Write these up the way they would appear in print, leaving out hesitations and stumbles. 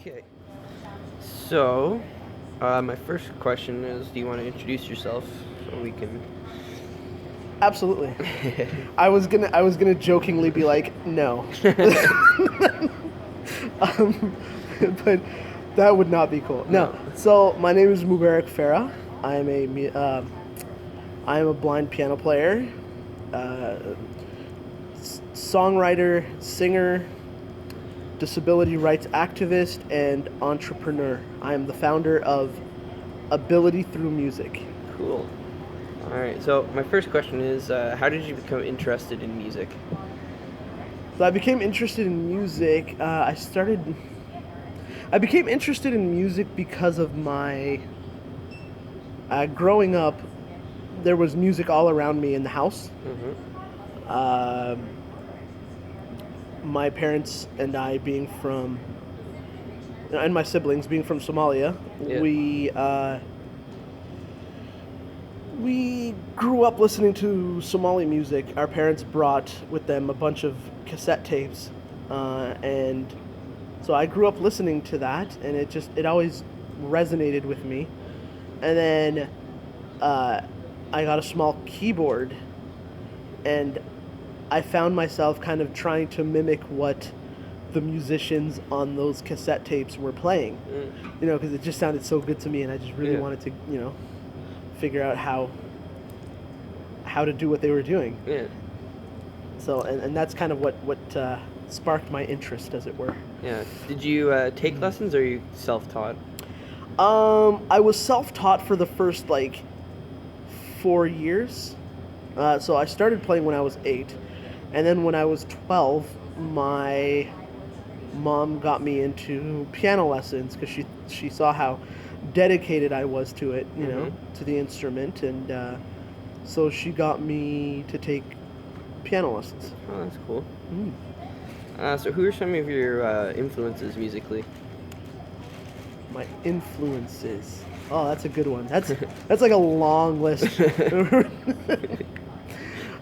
Okay. So, my first question is, do you want to introduce yourself so we can? Absolutely. I was gonna jokingly be like, no, um, but that would not be cool. No. No. So my name is Mubarak Farah. I am I am a blind piano player, uh, songwriter, singer, disability rights activist, and entrepreneur. I am the founder of Ability Through Music. Cool. All right. So my first question is, how did you become interested in music? So I became interested in music. I became interested in music because of my growing up. There was music all around me in the house. Mm-hmm. Um my parents and I being from, and my siblings being from Somalia, Yeah. we grew up listening to Somali music. Our parents brought with them a bunch of cassette tapes, and so I grew up listening to that, and it always resonated with me. And then uh, I got a small keyboard, and I found myself kind of trying to mimic what the musicians on those cassette tapes were playing, Mm. because it just sounded so good to me, and I just really Yeah. wanted to figure out how to do what they were doing. Yeah. So, and that's kind of what sparked my interest, as it were. Yeah. Did you take lessons, or are you self-taught? I was self-taught for the first 4 years. So I started playing when I was 8, and then when I was 12, my mom got me into piano lessons because she saw how dedicated I was to it, Mm-hmm. to the instrument, and so she got me to take piano lessons. Oh, that's cool. Mm. So who are some of your influences musically? My influences. Oh, that's a good one. That's like a long list.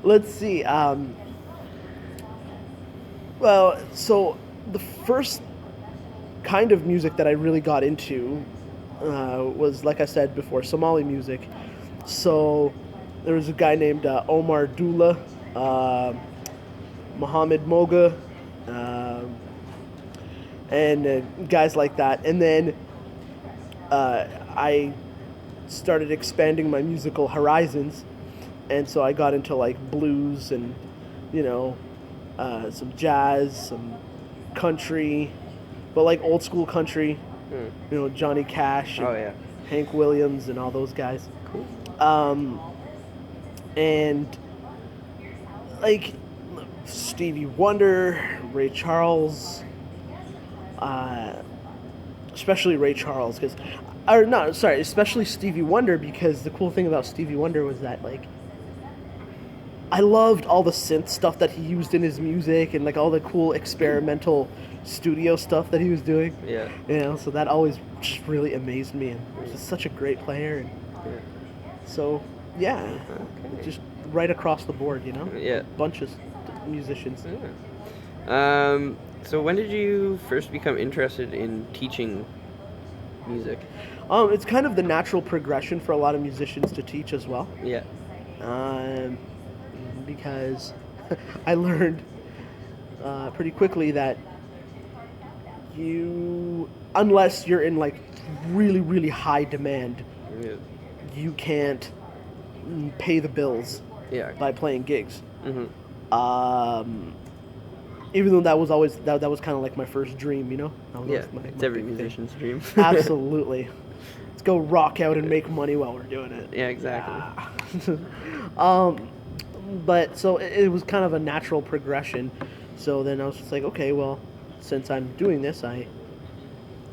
Let's see. Well, so the first kind of music that I really got into was, like I said before, Somali music. So there was a guy named Omar Dula, Mohammed Moga, um and guys like that. And then I started expanding my musical horizons, and so I got into blues and you know some jazz, some country, but old school country. Hmm. Johnny Cash and Oh yeah. Hank Williams and all those guys. Cool. Um, and like Stevie Wonder, Ray Charles, uh, especially Ray Charles, especially Stevie Wonder, because the cool thing about Stevie Wonder was that I loved all the synth stuff that he used in his music, and all the cool experimental studio stuff that he was doing. Yeah. So that always just really amazed me, and he's just such a great player, and Yeah. so yeah, Okay. just right across the board, Yeah. bunches of musicians. Yeah. So when did you first become interested in teaching music? It's kind of the natural progression for a lot of musicians to teach as well, Yeah. um, because I learned pretty quickly that unless you're in really, really high demand, Yeah. you can't pay the bills Yeah. by playing gigs. Mm-hmm. Even though that was always that was kind of like my first dream, That was Yeah. always It's my every big thing. musician's dream. Absolutely. Let's go rock out and make money while we're doing it. Yeah. Exactly. But so it was kind of a natural progression. So then I was just like, okay, well, since I'm doing this, I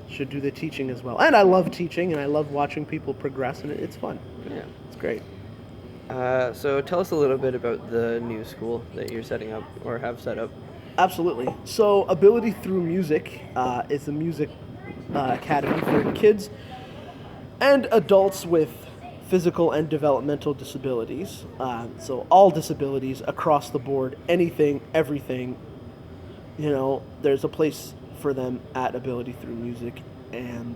should do the teaching as well. And I love teaching, and I love watching people progress, and it's fun. Yeah. It's great. So tell us a little bit about the new school that you're setting up or have set up. Absolutely. So, Ability Through Music is a music academy for kids and adults with physical and developmental disabilities. So, all disabilities across the board, anything, everything. There's a place for them at Ability Through Music, and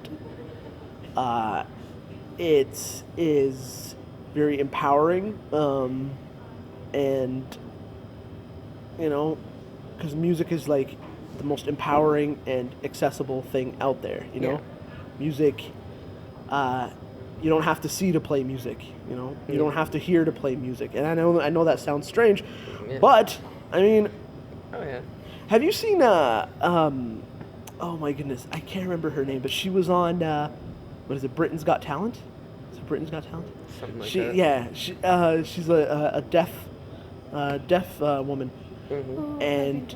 it is very empowering, and because music is like the most empowering and accessible thing out there. Music. You don't have to see to play music. You don't have to hear to play music. And I know that sounds strange, but I mean, oh yeah. Have you seen oh my goodness, I can't remember her name, but she was on what is it, Britain's Got Talent? Is it Britain's Got Talent? Something like that. Yeah, she's a deaf woman, and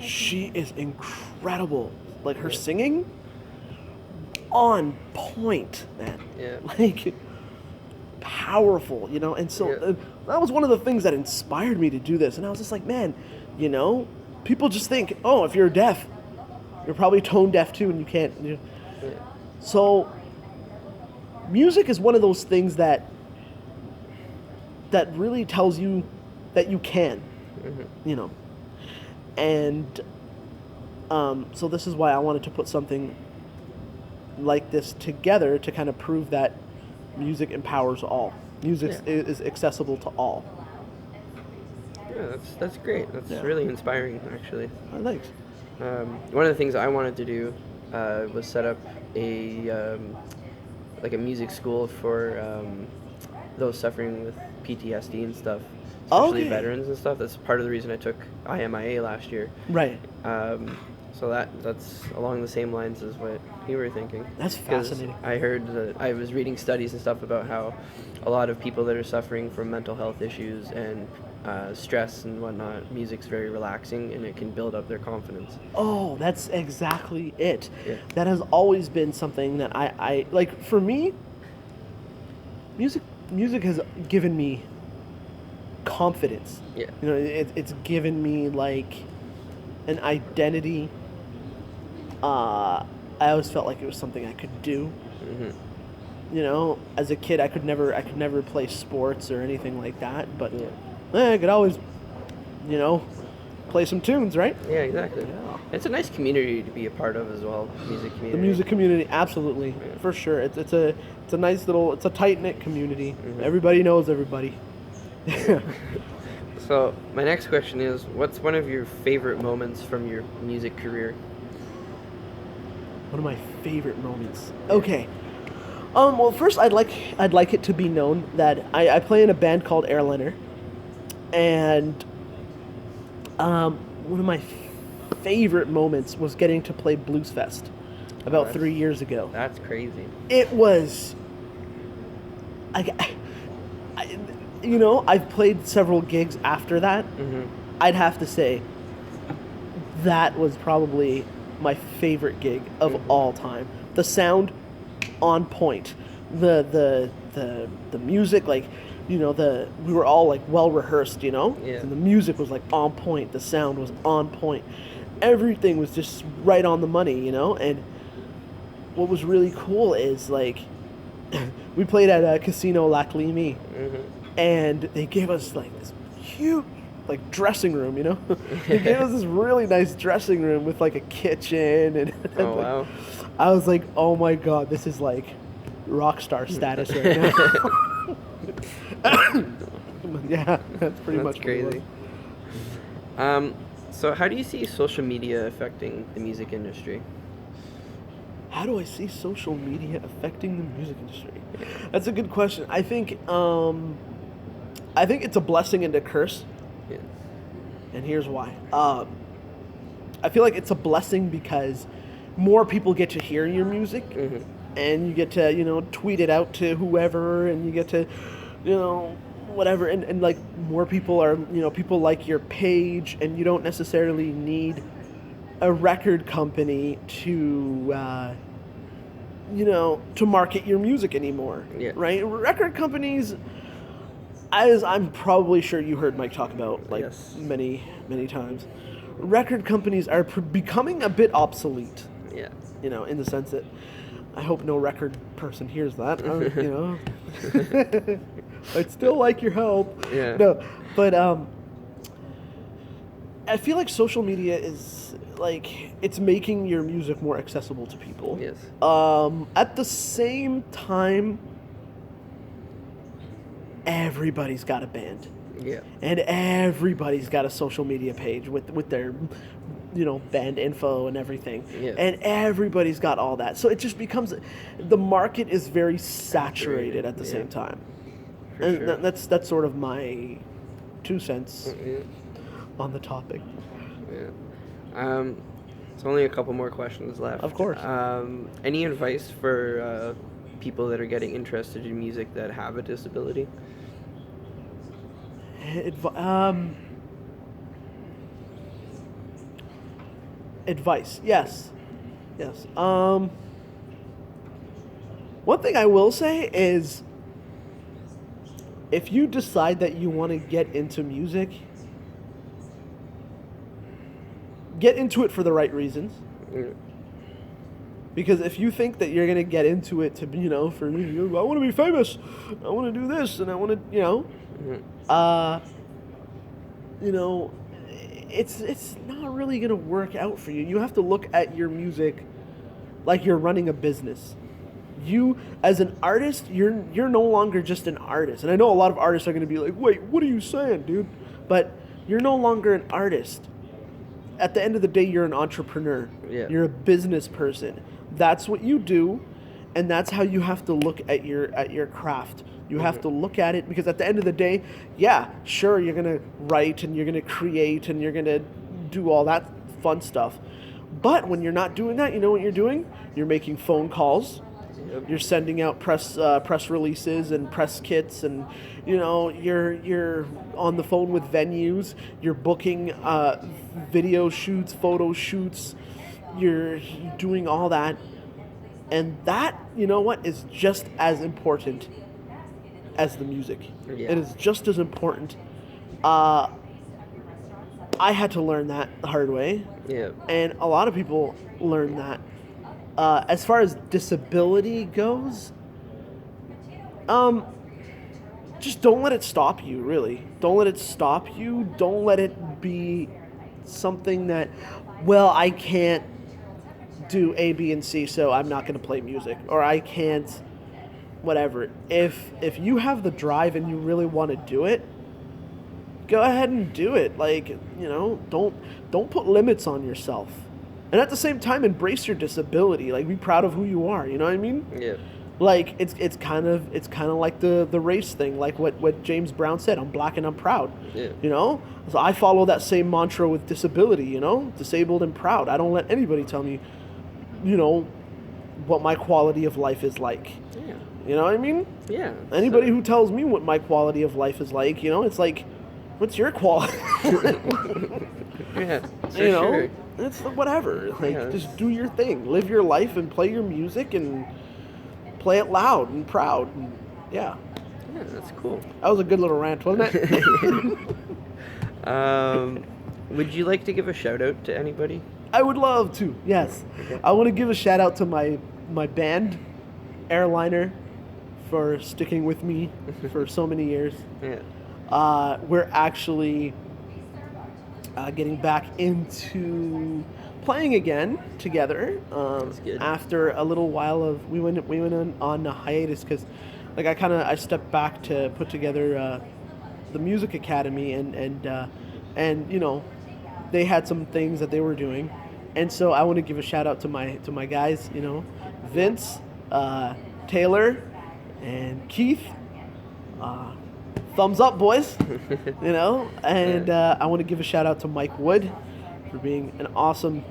she is incredible. Like her singing, on point, man. Yeah. Like powerful, and so that was one of the things that inspired me to do this. And I was just like, man, people just think, oh, if you're deaf, you're probably tone deaf too, and you can't. So music is one of those things that really tells you that you can, and so this is why I wanted to put something like this together to kind of prove that music empowers all. Music is accessible to all. Yeah, that's great. That's really inspiring, actually. Oh, thanks. One of the things I wanted to do was set up a music school for those suffering with PTSD and stuff, especially veterans and stuff. That's part of the reason I took IMIA last year. Right. So that's along the same lines as what you were thinking. That's fascinating. I heard that I was reading studies and stuff about how a lot of people that are suffering from mental health issues and stress and whatnot, music's very relaxing and it can build up their confidence. Oh, that's exactly it. Yeah. That has always been something that I like. For me, music has given me confidence. Yeah. It's given me like an identity. I always felt like it was something I could do. As a kid, I could never play sports or anything like that, but I could always, play some tunes, right? Yeah, exactly. Yeah. It's a nice community to be a part of as well, music community. The music community, absolutely, for sure. It's a nice little, it's a tight-knit community. Everybody knows everybody. So my next question is, what's one of your favorite moments from your music career? One of my favorite moments. Okay. Well, first I'd like it to be known that I play in a band called Airliner, and one of my favorite moments was getting to play Blues Fest about 3 years ago. That's crazy. It was. I've played several gigs after that. I'd have to say that was probably my favorite gig of all time. The sound on point. The music, like, we were all like well rehearsed, Yeah. And the music was like on point. The sound was on point. Everything was just right on the money, And what was really cool is like we played at a Casino Lac Limi, and they gave us like this huge like dressing room, They gave us this really nice dressing room with like a kitchen and oh wow. I was like, oh my god, this is like rock star status right now. Yeah, that's pretty much crazy. So how do you see social media affecting the music industry? How do I see social media affecting the music industry? That's a good question. I think it's a blessing and a curse. Yeah. And here's why. I feel like it's a blessing because more people get to hear your music, and you get to, tweet it out to whoever, and you get to, whatever, and like more people are, people like your page, and you don't necessarily need a record company to, to market your music anymore. Yeah. Right? Record companies, as I'm probably sure you heard Mike talk about many, many times, record companies are becoming a bit obsolete. Yeah. In the sense that I hope no record person hears that. I'd still like your help. Yeah. No, but I feel like social media is like it's making your music more accessible to people. Yes. At the same time, everybody's got a band. Yeah. And everybody's got a social media page with their, band info and everything. Yeah. And everybody's got all that. So it just becomes, the market is very saturated at the same time. For And sure. that's sort of my 2 cents Yeah. on the topic. Yeah. It's only a couple more questions left. Of course. Any advice for people that are getting interested in music that have a disability? Advice, yes. One thing I will say is, if you decide that you want to get into music, get into it for the right reasons. Mm. Because if you think that you're going to get into it to, for me, I want to be famous, I want to do this, and I want to, it's not really going to work out for you. You have to look at your music like you're running a business. You, as an artist, you're no longer just an artist. And I know a lot of artists are going to be like, wait, what are you saying, dude? But you're no longer an artist. At the end of the day, you're an entrepreneur. Yeah. You're a business person. That's what you do, and that's how you have to look at your craft. You have to look at it, because at the end of the day, yeah, sure, you're going to write and you're going to create and you're going to do all that fun stuff. But when you're not doing that, you know what you're doing? You're making phone calls. Yep. You're sending out press releases and press kits, and you're on the phone with venues. You're booking video shoots, photo shoots. You're doing all that, and that, is just as important as the music. Yeah. It is just as important. I had to learn that the hard way. Yeah. And a lot of people learn that. As far as disability goes, just don't let it stop you, really. Don't let it stop you. Don't let it be something that, well, I can't do A, B, and C, so I'm not going to play music. Or I can't, whatever. If you have the drive and you really want to do it, go ahead and do it. Like, don't put limits on yourself. And at the same time, embrace your disability. Like, be proud of who you are. You know what I mean? Yeah. Like, it's kind of like the race thing. Like what James Brown said, I'm black and I'm proud. Yeah. So I follow that same mantra with disability. Disabled and proud. I don't let anybody tell me, what my quality of life is like. Yeah. You know what I mean? Yeah. Anybody who tells me what my quality of life is like, it's like, what's your quality? Yeah. Sure. It's whatever. Like, Yeah. just do your thing, live your life, and play your music, and play it loud and proud. And, yeah, Yeah, that's cool. that was a good little rant, wasn't it? Would you like to give a shout out to anybody? I would love to. Yes, Okay. I want to give a shout out to my band, Airliner, for sticking with me for so many years. Yeah. We're actually getting back into playing again together. That's good. After a little while of we went on a hiatus, because like I stepped back to put together the music academy, and they had some things that they were doing, and so I want to give a shout out to my guys, Vince, Taylor, and Keith. Thumbs up, boys. And I want to give a shout out to Mike Wood for being an awesome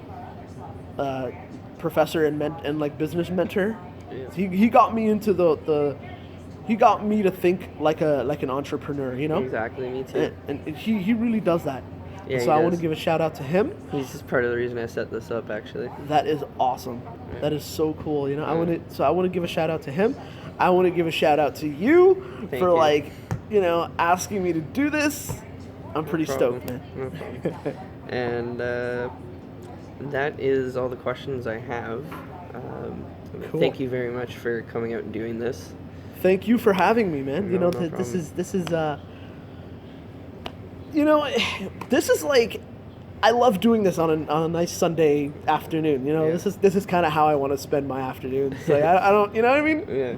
professor and like business mentor. Yeah. He got me into he got me to think like an entrepreneur, Exactly, me too. and he really does that. Yeah, so he I want to does. give a shout out to him. He's just part of the reason I set this up, actually. That is awesome. Yeah. That is so cool. Yeah. I want to give a shout out to him. I want to give a shout out to you Thank for you. asking me to do this. I'm pretty stoked, man. No problem. And that is all the questions I have. Cool. Thank you very much for coming out and doing this. Thank you for having me, man. No This problem. is this is like I love doing this on a nice Sunday afternoon. You know, Yeah. this is kind of how I want to spend my afternoons. Like I don't, you know what I mean? Yeah.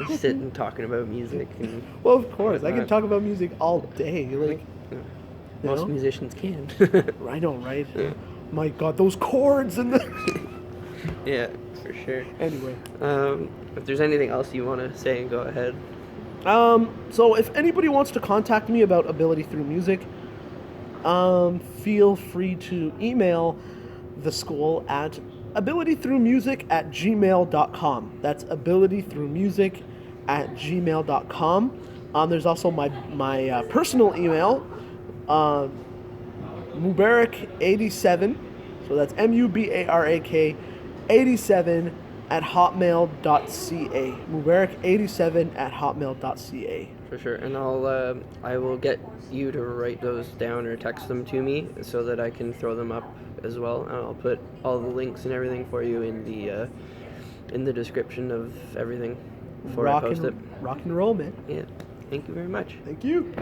Just sitting talking about music and Well, of course, I can whatnot. talk about music all day. Like, Yeah. you Most know? musicians can. I know, right? Yeah. My God, those chords and the. Yeah, for sure. Anyway. If there's anything else you want to say, go ahead. So if anybody wants to contact me about Ability Through Music, feel free to email the school at abilitythroughmusic@gmail.com. That's abilitythroughmusic@gmail.com. There's also my personal email, Mubarak87. So that's Mubarak 87 at hotmail.ca. Mubarak87 at hotmail.ca. For sure, and I will get you to write those down or text them to me so that I can throw them up as well. And I'll put all the links and everything for you in the description of everything before I post it. Rock and roll, man. Yeah, thank you very much. Thank you.